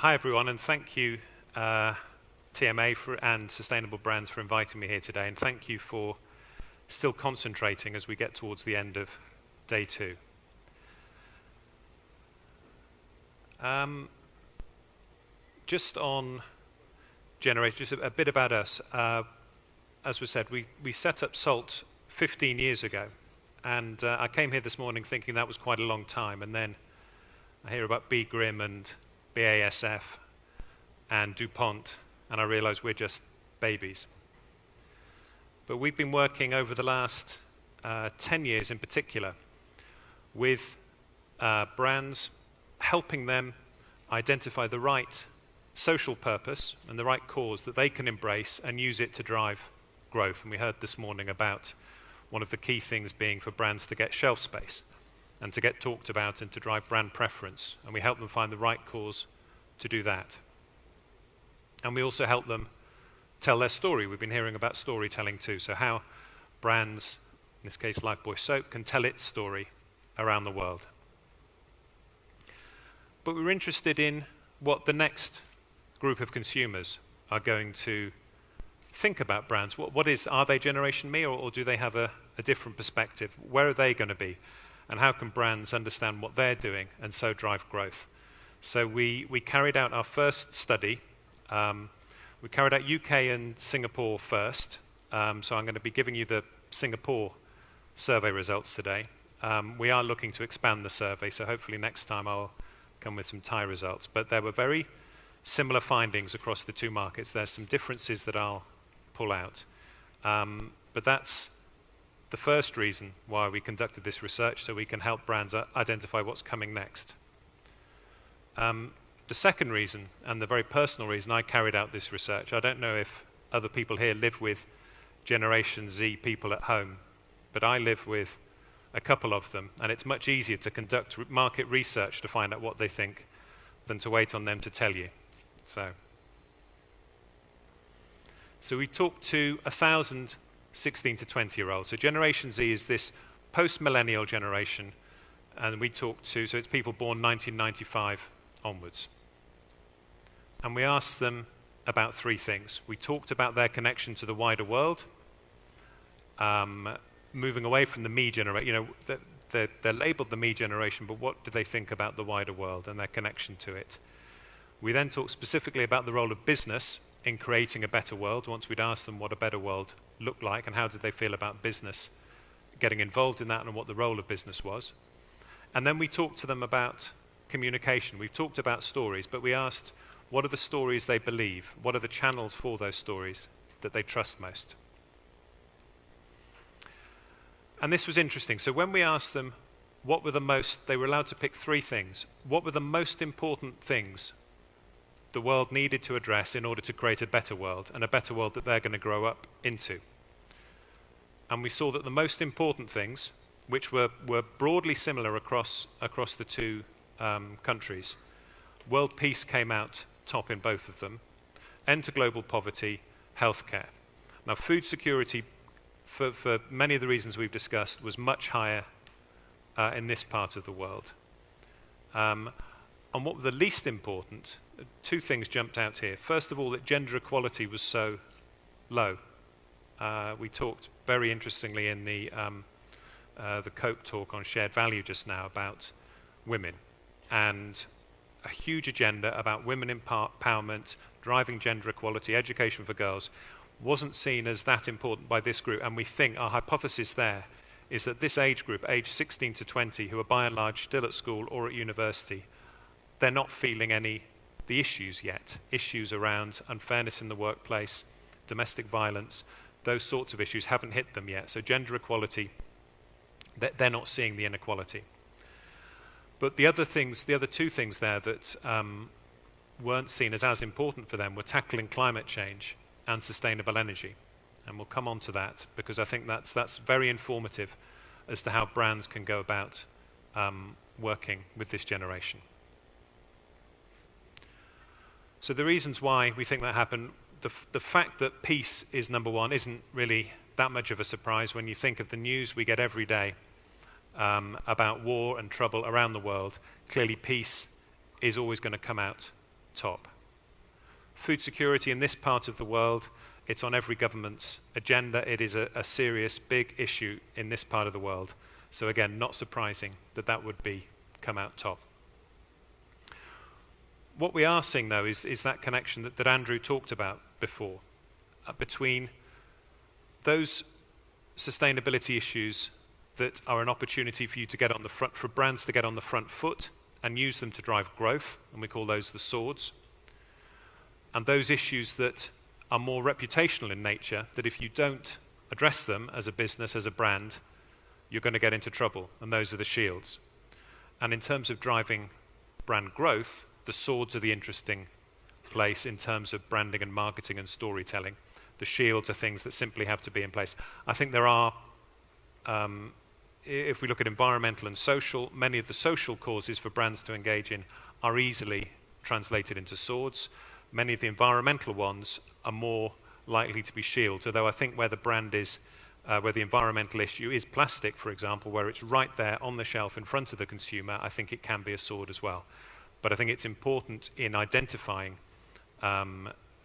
Hi everyone, and thank you TMA and Sustainable Brands for inviting me here today, and thank you for still concentrating as we get towards the end of day 2. Just on generation, just a bit about us. As was said, we set up SALT 15 years ago, and I came here this morning thinking that was quite a long time, and then I hear about B. Grimm and BASF and DuPont, and I realize we're just babies. But we've been working over the last 10 years in particular with brands, helping them identify the right social purpose and the right cause that they can embrace and use it to drive growth. And we heard this morning about one of the key things being for brands to get shelf space and to get talked about and to drive brand preference. And we help them find the right cause to do that. And we also help them tell their story. We've been hearing about storytelling too. So how brands, in this case Lifebuoy Soap, can tell its story around the world. But we're interested in what the next group of consumers are going to think about brands. Are they Generation Me, or do they have a different perspective? Where are they going to be? And how can brands understand what they're doing and so drive growth? So we carried out our first study. We carried out UK and Singapore first. So I'm going to be giving you the Singapore survey results today. We are looking to expand the survey, so hopefully next time I'll come with some Thai results. But there were very similar findings across the two markets. There's some differences that I'll pull out. But that's the first reason why we conducted this research, so we can help brands identify what's coming next. The second reason, and the very personal reason I carried out this research, I don't know if other people here live with Generation Z people at home, but I live with a couple of them, and it's much easier to conduct market research to find out what they think than to wait on them to tell you. So we talked to 1,000 16 to 20-year-olds. So Generation Z is this post-millennial generation, and we talked to, so it's people born 1995 onwards. And we asked them about 3 things. We talked about their connection to the wider world, moving away from the me generation. You know, they're labeled the me generation, but what do they think about the wider world and their connection to it? We then talked specifically about the role of business in creating a better world. Once we'd asked them what a better world looked like and how did they feel about business getting involved in that and what the role of business was. And then we talked to them about communication. We've talked about stories, but we asked what are the stories they believe? What are the channels for those stories that they trust most? And this was interesting. So when we asked them what were they were allowed to pick 3 things. What were the most important things the world needed to address in order to create a better world, and a better world that they're going to grow up into? And we saw that the most important things, which were broadly similar across the two countries, world peace came out top in both of them, end to global poverty, healthcare. Now, food security, for many of the reasons we've discussed, was much higher in this part of the world. And what were the least important? 2 things jumped out here. First of all, that gender equality was so low. We talked very interestingly in the Cope talk on shared value just now about women, and a huge agenda about women empowerment, driving gender equality, education for girls, wasn't seen as that important by this group. And we think our hypothesis there is that this age group, age 16 to 20, who are by and large still at school or at university, they're not feeling the issues yet. Issues around unfairness in the workplace, domestic violence, those sorts of issues haven't hit them yet. So gender equality, they're not seeing the inequality. But the other 2 things there that weren't seen as important for them were tackling climate change and sustainable energy. And we'll come on to that, because I think that's very informative as to how brands can go about working with this generation. So the reasons why we think that happened, the fact that peace is number 1 isn't really that much of a surprise when you think of the news we get every day about war and trouble around the world. Clearly peace is always going to come out top. Food security in this part of the world, it's on every government's agenda. It is a serious, big issue in this part of the world. So again, not surprising that that would come out top. What we are seeing, though, is that connection that Andrew talked about before between those sustainability issues that are an opportunity for you to get on the front, for brands to get on the front foot and use them to drive growth, and we call those the swords. And those issues that are more reputational in nature, that if you don't address them as a business, as a brand, you're going to get into trouble, and those are the shields. And in terms of driving brand growth, the swords are the interesting place in terms of branding and marketing and storytelling. The shields are things that simply have to be in place. I think there are, if we look at environmental and social, many of the social causes for brands to engage in are easily translated into swords. Many of the environmental ones are more likely to be shields, although I think where the brand is, where the environmental issue is plastic, for example, where it's right there on the shelf in front of the consumer, I think it can be a sword as well. But I think it's important in identifying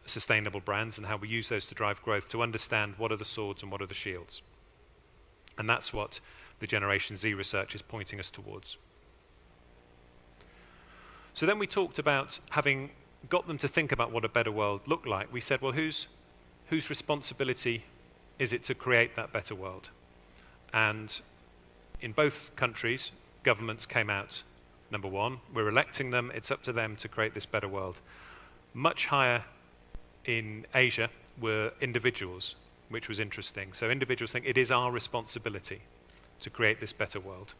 sustainable brands and how we use those to drive growth to understand what are the swords and what are the shields. And that's what the Generation Z research is pointing us towards. So then we talked about having got them to think about what a better world looked like. We said, well, whose responsibility is it to create that better world? And in both countries, governments came out number one. We're electing them. It's up to them to create this better world. Much higher in Asia were individuals, which was interesting. So individuals think it is our responsibility to create this better world.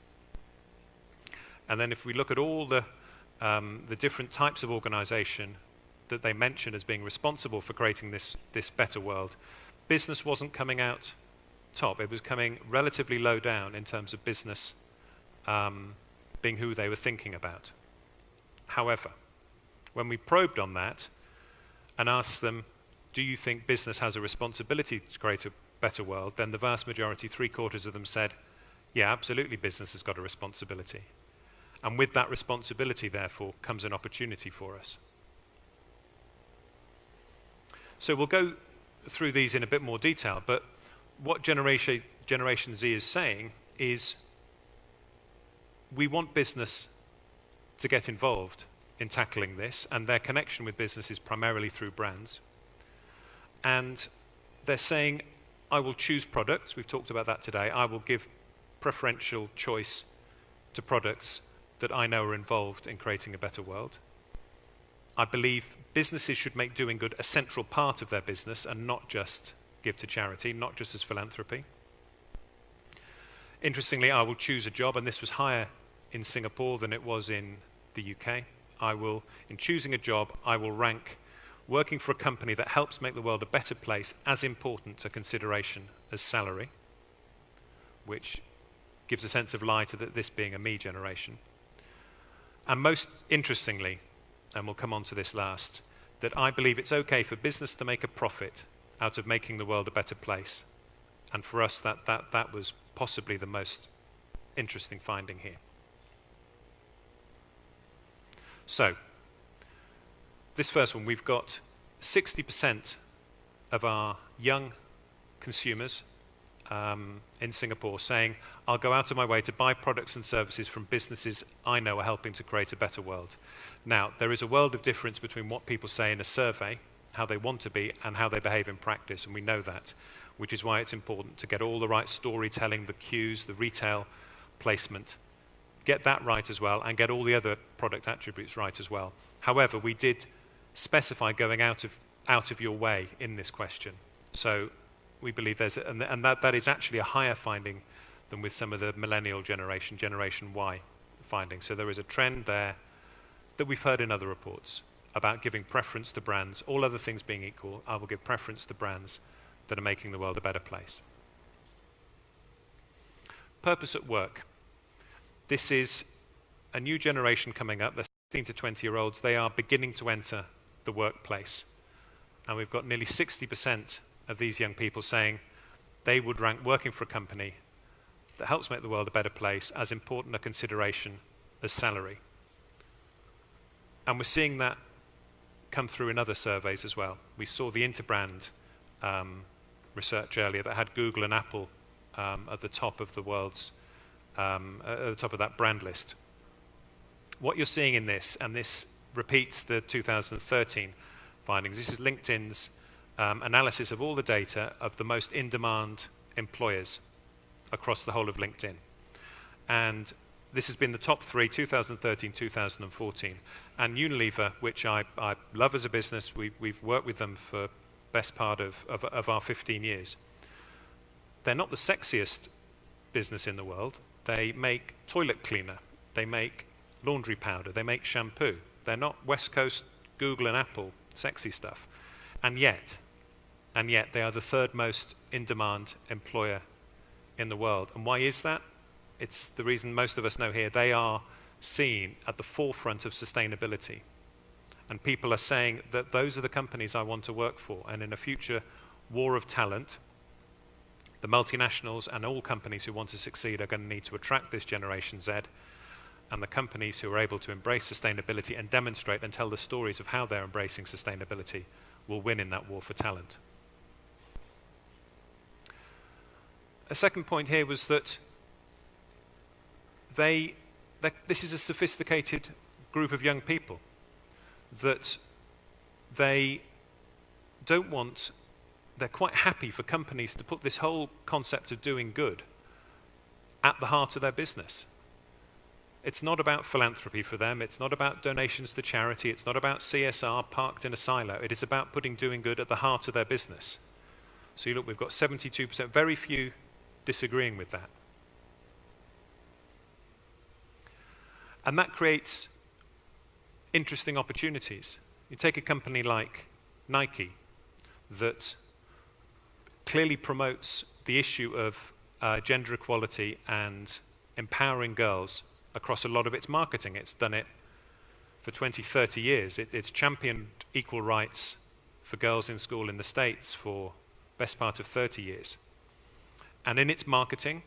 And then if we look at all the different types of organization that they mentioned as being responsible for creating this better world, business wasn't coming out top. It was coming relatively low down in terms of business being who they were thinking about. However, when we probed on that and asked them, do you think business has a responsibility to create a better world, then the vast majority, 3/4 of them said, yeah, absolutely, business has got a responsibility. And with that responsibility, therefore, comes an opportunity for us. So we'll go through these in a bit more detail, but what Generation Z is saying is we want business to get involved in tackling this, and their connection with business is primarily through brands. And they're saying, I will choose products, we've talked about that today, I will give preferential choice to products that I know are involved in creating a better world. I believe businesses should make doing good a central part of their business and not just give to charity, not just as philanthropy. Interestingly, I will choose a job, and this was higher in Singapore than it was in the UK. In choosing a job, I will rank working for a company that helps make the world a better place as important a consideration as salary, which gives a sense of lie to this being a me generation. And most interestingly, and we'll come on to this last, that I believe it's okay for business to make a profit out of making the world a better place. And for us, that was possibly the most interesting finding here. So, this first one, we've got 60% of our young consumers in Singapore saying, I'll go out of my way to buy products and services from businesses I know are helping to create a better world. Now, there is a world of difference between what people say in a survey, how they want to be, and how they behave in practice, and we know that, which is why it's important to get all the right storytelling, the cues, the retail placement, get that right as well, and get all the other product attributes right as well. However, we did specify going out of your way in this question. So we believe that is actually a higher finding than with some of the millennial generation, Generation Y findings. So there is a trend there that we've heard in other reports about giving preference to brands. All other things being equal, I will give preference to brands that are making the world a better place. Purpose at work. This is a new generation coming up. They're 16 to 20-year-olds. They are beginning to enter the workplace. And we've got nearly 60% of these young people saying they would rank working for a company that helps make the world a better place as important a consideration as salary. And we're seeing that come through in other surveys as well. We saw the Interbrand research earlier that had Google and Apple at the top of the world's, at the top of that brand list. What you're seeing in this, and this repeats the 2013 findings, this is LinkedIn's analysis of all the data of the most in-demand employers across the whole of LinkedIn. And this has been the top three, 2013, 2014. And Unilever, which I love as a business, we've worked with them for best part of our 15 years. They're not the sexiest business in the world. They make toilet cleaner. They make laundry powder. They make shampoo. They're not West Coast Google and Apple sexy stuff. And yet they are the third most in-demand employer in the world. And why is that? It's the reason most of us know here. They are seen at the forefront of sustainability. And people are saying that those are the companies I want to work for. And in a future war of talent, the multinationals and all companies who want to succeed are going to need to attract this Generation Z. And the companies who are able to embrace sustainability and demonstrate and tell the stories of how they're embracing sustainability will win in that war for talent. A second point here was that this is a sophisticated group of young people, that they don't want, they're quite happy for companies to put this whole concept of doing good at the heart of their business. It's not about philanthropy for them, it's not about donations to charity, it's not about CSR parked in a silo, it is about putting doing good at the heart of their business. So you look, we've got 72%, very few disagreeing with that. And that creates interesting opportunities. You take a company like Nike that clearly promotes the issue of gender equality and empowering girls across a lot of its marketing. It's done it for 20, 30 years. It's championed equal rights for girls in school in the States for best part of 30 years. And in its marketing,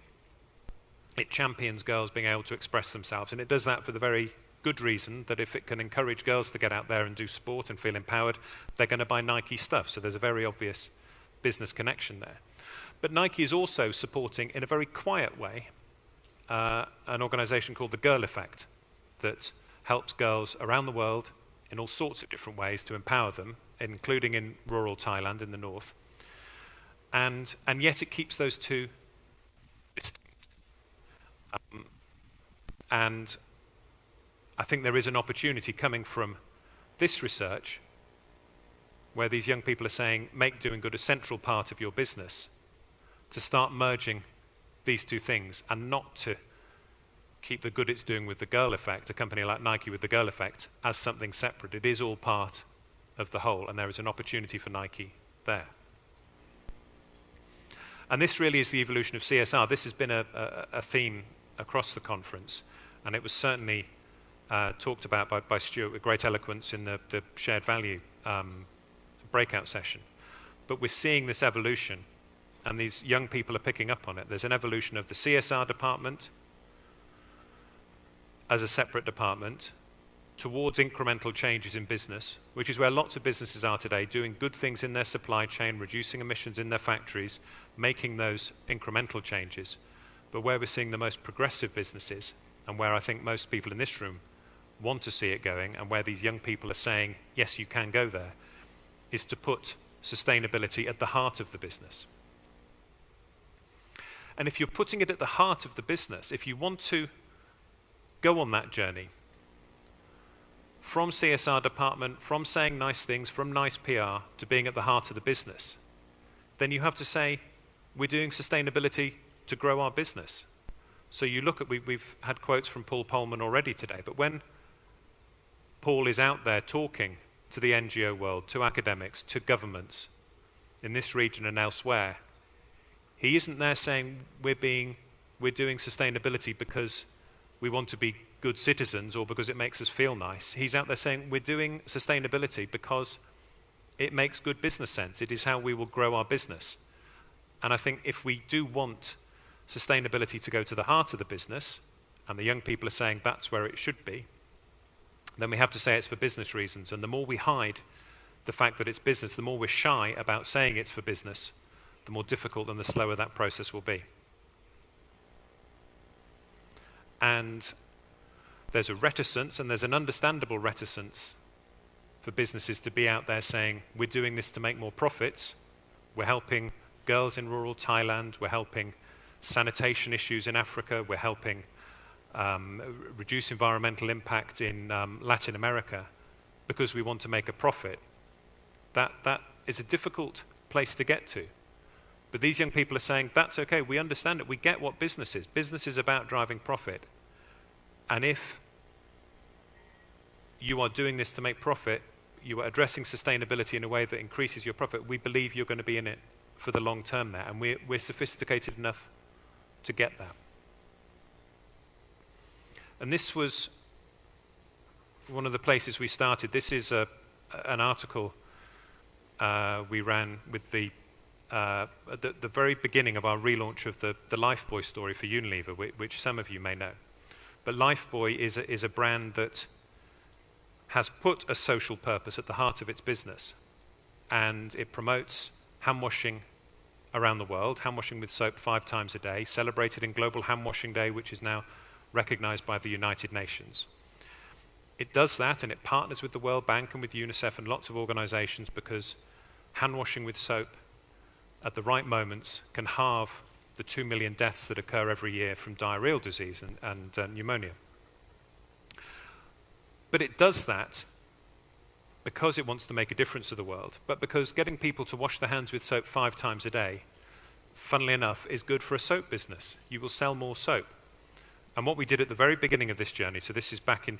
it champions girls being able to express themselves. And it does that for the very good reason that if it can encourage girls to get out there and do sport and feel empowered, they're going to buy Nike stuff. So there's a very obvious business connection there. But Nike is also supporting, in a very quiet way, an organization called the Girl Effect that helps girls around the world in all sorts of different ways to empower them, including in rural Thailand in the north. And yet it keeps those two distinct. And I think there is an opportunity coming from this research where these young people are saying, make doing good a central part of your business, to start merging these two things and not to keep the good it's doing with the Girl Effect, a company like Nike with the Girl Effect, as something separate. It is all part of the whole, and there is an opportunity for Nike there. And this really is the evolution of CSR. This has been a theme across the conference, and it was certainly talked about by Stuart with great eloquence in the shared value breakout session. But we're seeing this evolution, and these young people are picking up on it. There's an evolution of the CSR department as a separate department towards incremental changes in business, which is where lots of businesses are today, doing good things in their supply chain, reducing emissions in their factories, making those incremental changes. But where we're seeing the most progressive businesses, and where I think most people in this room want to see it going, and where these young people are saying, yes, you can go there, is to put sustainability at the heart of the business. And if you're putting it at the heart of the business, if you want to go on that journey, from CSR department, from saying nice things, from nice PR, to being at the heart of the business, then you have to say, we're doing sustainability to grow our business. So you look at, we've had quotes from Paul Polman already today, but when Paul is out there talking to the NGO world, to academics, to governments in this region and elsewhere, he isn't there saying we're doing sustainability because we want to be good citizens or because it makes us feel nice. He's out there saying we're doing sustainability because it makes good business sense. It is how we will grow our business. And I think if we do want sustainability to go to the heart of the business, and the young people are saying that's where it should be, then we have to say it's for business reasons. And the more we hide the fact that it's business, the more we're shy about saying it's for business, the more difficult and the slower that process will be. And there's a reticence, and there's an understandable reticence for businesses to be out there saying, we're doing this to make more profits, we're helping girls in rural Thailand, we're helping sanitation issues in Africa, we're helping reduce environmental impact in Latin America, because we want to make a profit. That is a difficult place to get to. But these young people are saying, that's okay, we understand it, we get what business is. Business is about driving profit. And if you are doing this to make profit, you are addressing sustainability in a way that increases your profit, we believe you're going to be in it for the long term there. And we're sophisticated enough to get that. And this was one of the places we started. This is an article we ran with at the very beginning of our relaunch of the Lifebuoy Story for Unilever, which some of you may know. But Lifebuoy is a brand that has put a social purpose at the heart of its business, and it promotes hand washing around the world, hand washing with soap 5 times a day, celebrated in Global Hand Washing Day, which is now recognized by the United Nations. It does that, and it partners with the World Bank and with UNICEF and lots of organizations, because hand washing with soap at the right moments can halve the 2 million deaths that occur every year from diarrheal disease and pneumonia. But it does that because it wants to make a difference to the world, but because getting people to wash their hands with soap 5 times a day, funnily enough, is good for a soap business. You will sell more soap. And what we did at the very beginning of this journey, so this is back in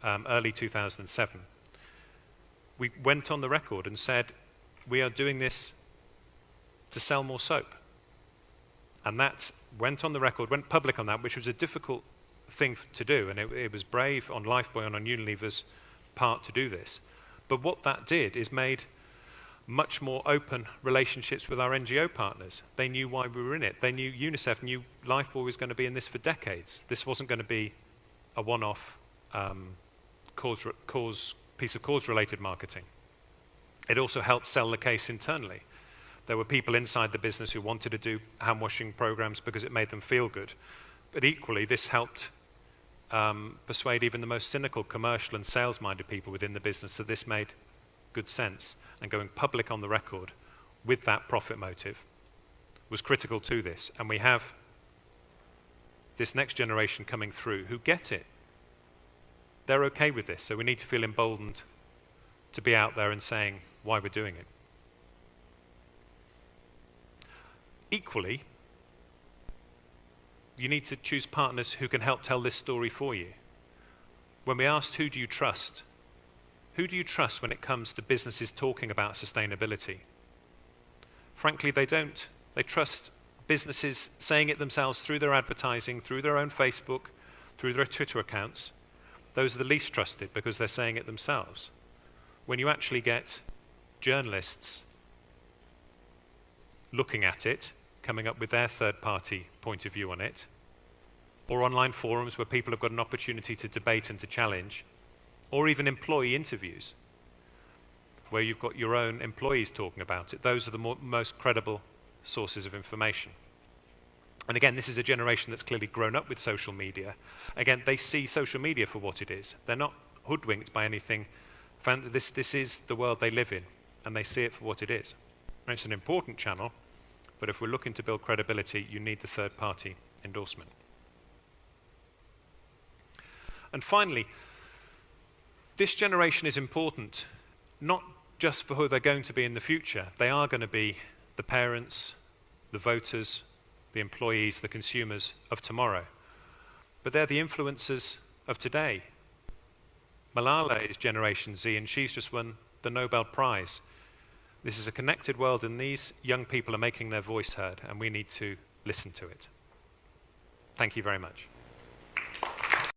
early 2007, we went on the record and said, we are doing this to sell more soap. And that went on the record, went public on that, which was a difficult thing to do, and it was brave on Lifebuoy and on Unilever's part to do this. But what that did is made much more open relationships with our NGO partners. They knew why we were in it. They knew UNICEF knew Lifebuoy was going to be in this for decades. This wasn't going to be a one-off piece of cause-related marketing. It also helped sell the case internally. There were people inside the business who wanted to do hand-washing programs because it made them feel good. But equally, this helped persuade even the most cynical commercial and sales-minded people within the business that this made good sense. And going public on the record with that profit motive was critical to this. And we have this next generation coming through who get it. They're okay with this, so we need to feel emboldened to be out there and saying why we're doing it. Equally, you need to choose partners who can help tell this story for you. When we asked, who do you trust? Who do you trust when it comes to businesses talking about sustainability? Frankly, they don't. They trust businesses saying it themselves through their advertising, through their own Facebook, through their Twitter accounts. Those are the least trusted because they're saying it themselves. When you actually get journalists looking at it, coming up with their third-party point of view on it, or online forums where people have got an opportunity to debate and to challenge, or even employee interviews where you've got your own employees talking about it. Those are the most credible sources of information. And again, this is a generation that's clearly grown up with social media. Again, they see social media for what it is. They're not hoodwinked by anything. This is the world they live in, and they see it for what it is. And it's an important channel, but if we're looking to build credibility, you need the third-party endorsement. And finally, this generation is important, not just for who they're going to be in the future. They are going to be the parents, the voters, the employees, the consumers of tomorrow. But they're the influencers of today. Malala is Generation Z, and she's just won the Nobel Prize. This is a connected world, and these young people are making their voice heard, and we need to listen to it. Thank you very much.